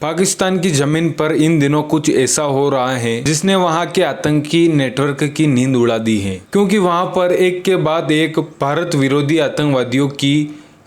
पाकिस्तान की जमीन पर इन दिनों कुछ ऐसा हो रहा है जिसने वहां के आतंकी नेटवर्क की नींद उड़ा दी है, क्योंकि वहां पर एक के बाद एक भारत विरोधी आतंकवादियों की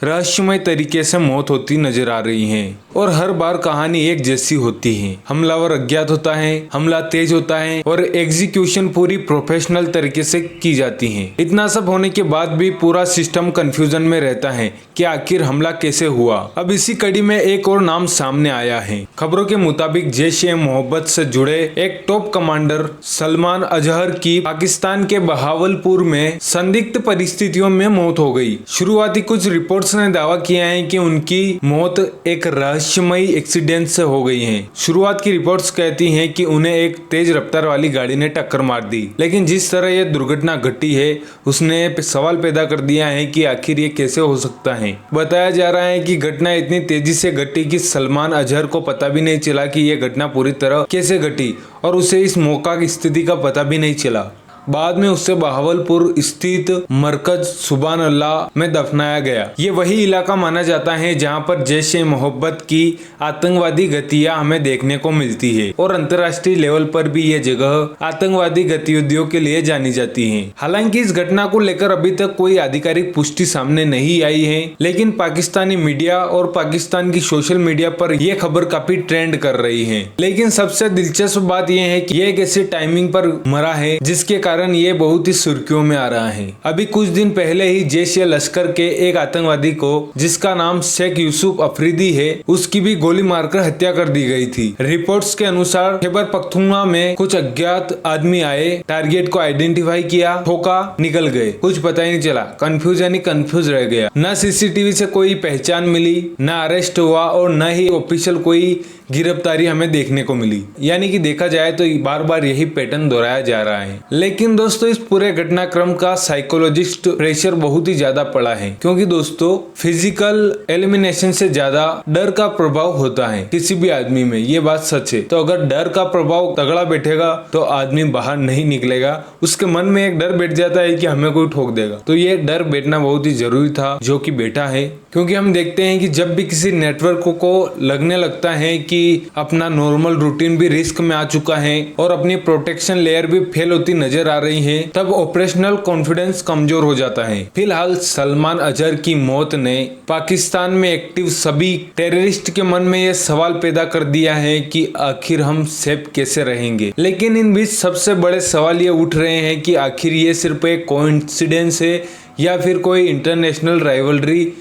रहस्यमय तरीके से मौत होती नजर आ रही है और हर बार कहानी एक जैसी होती है। हमलावर अज्ञात होता है, हमला तेज होता है और एग्जीक्यूशन पूरी प्रोफेशनल तरीके से की जाती है। इतना सब होने के बाद भी पूरा सिस्टम कंफ्यूजन में रहता है कि आखिर हमला कैसे हुआ। अब इसी कड़ी में एक और नाम सामने आया है। खबरों के मुताबिक जैश-ए-मोहब्बत से जुड़े एक टॉप कमांडर सलमान अजहर की पाकिस्तान के बहावलपुर में संदिग्ध परिस्थितियों में मौत हो गई। शुरुआती कुछ रिपोर्ट्स ने दावा किया है कि उनकी मौत एक रहस्यमयी एक्सीडेंट से हो गई है। शुरुआत की रिपोर्ट्स कहती हैं कि उन्हें एक तेज रफ्तार वाली गाड़ी ने टक्कर मार दी, लेकिन जिस तरह यह दुर्घटना घटी है उसने सवाल पैदा कर दिया है कि आखिर ये कैसे हो सकता है। बताया जा रहा है कि घटना इतनी तेजी से घटी कि सलमान अजहर को पता भी नहीं चला कि यह घटना पूरी तरह कैसे घटी और उसे इस मौका की स्थिति का पता भी नहीं चला। बाद में उससे बहावलपुर स्थित मरकज सुभान अल्लाह में दफनाया गया। ये वही इलाका माना जाता है जहां पर जैश-ए-मोहब्बत की आतंकवादी गतियां हमें देखने को मिलती है और अंतर्राष्ट्रीय लेवल पर भी ये जगह आतंकवादी गतिविधियों के लिए जानी जाती है। हालांकि इस घटना को लेकर अभी तक कोई आधिकारिक पुष्टि सामने नहीं आई है, लेकिन पाकिस्तानी मीडिया और पाकिस्तान की सोशल मीडिया पर यह खबर काफी ट्रेंड कर रही है। लेकिन सबसे दिलचस्प बात यह है कि यह एक ऐसी टाइमिंग पर मरा है जिसके कारण ये बहुत ही सुर्खियों में आ रहा है। अभी कुछ दिन पहले ही जैश-ए-लश्कर के एक आतंकवादी को, जिसका नाम शेख यूसुफ अफरीदी है, उसकी भी गोली मारकर हत्या कर दी गई थी। रिपोर्ट्स के अनुसार खैबर पख्तूनख्वा में कुछ अज्ञात आदमी आए, टारगेट को आइडेंटिफाई किया, ठोका, निकल गए। कुछ पता ही नहीं चला, कंफ्यूजन ही कंफ्यूज रह गया। न सीसीटीवी से कोई पहचान मिली, न अरेस्ट हुआ और न ही ऑफिशियल कोई गिरफ्तारी हमें देखने को मिली। यानी कि देखा जाए तो बार बार यही पैटर्न दोहराया जा रहा है। लेकिन दोस्तों इस पूरे घटनाक्रम का साइकोलॉजिस्ट प्रेशर बहुत ही ज्यादा पड़ा है, क्योंकि दोस्तों फिजिकल एलिमिनेशन से ज्यादा डर का प्रभाव होता है किसी भी आदमी में। ये बात सच है। तो अगर डर का प्रभाव तगड़ा बैठेगा तो आदमी बाहर नहीं निकलेगा। उसके मन में एक डर बैठ जाता है कि हमें कोई ठोक देगा। तो ये डर बैठना बहुत ही जरूरी था, जो कि बैठा है। क्योंकि हम देखते हैं कि जब भी किसी नेटवर्क को लगने लगता है कि अपना नॉर्मल रूटीन भी रिस्क में आ चुका है और अपनी प्रोटेक्शन लेयर भी फेल होती नजर आ रही है, तब ऑपरेशनल कॉन्फिडेंस कमजोर हो जाता है। फिलहाल सलमान अजहर की मौत ने पाकिस्तान में एक्टिव सभी टेररिस्ट के मन में यह सवाल पैदा कर दिया है कि आखिर हम सेफ कैसे रहेंगे। लेकिन इन बीच सबसे बड़े सवाल ये उठ रहे हैं कि आखिर ये सिर्फ एक कोइंसिडेंस है या फिर कोई इंटरनेशनल राइवलरी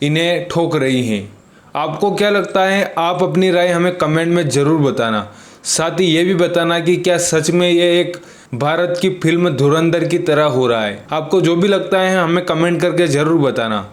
इन्हें ठोक रही है। आपको क्या लगता है? आप अपनी राय हमें कमेंट में जरूर बताना। साथ ही ये भी बताना कि क्या सच में ये एक भारत की फिल्म धुरंधर की तरह हो रहा है। आपको जो भी लगता है हमें कमेंट करके जरूर बताना।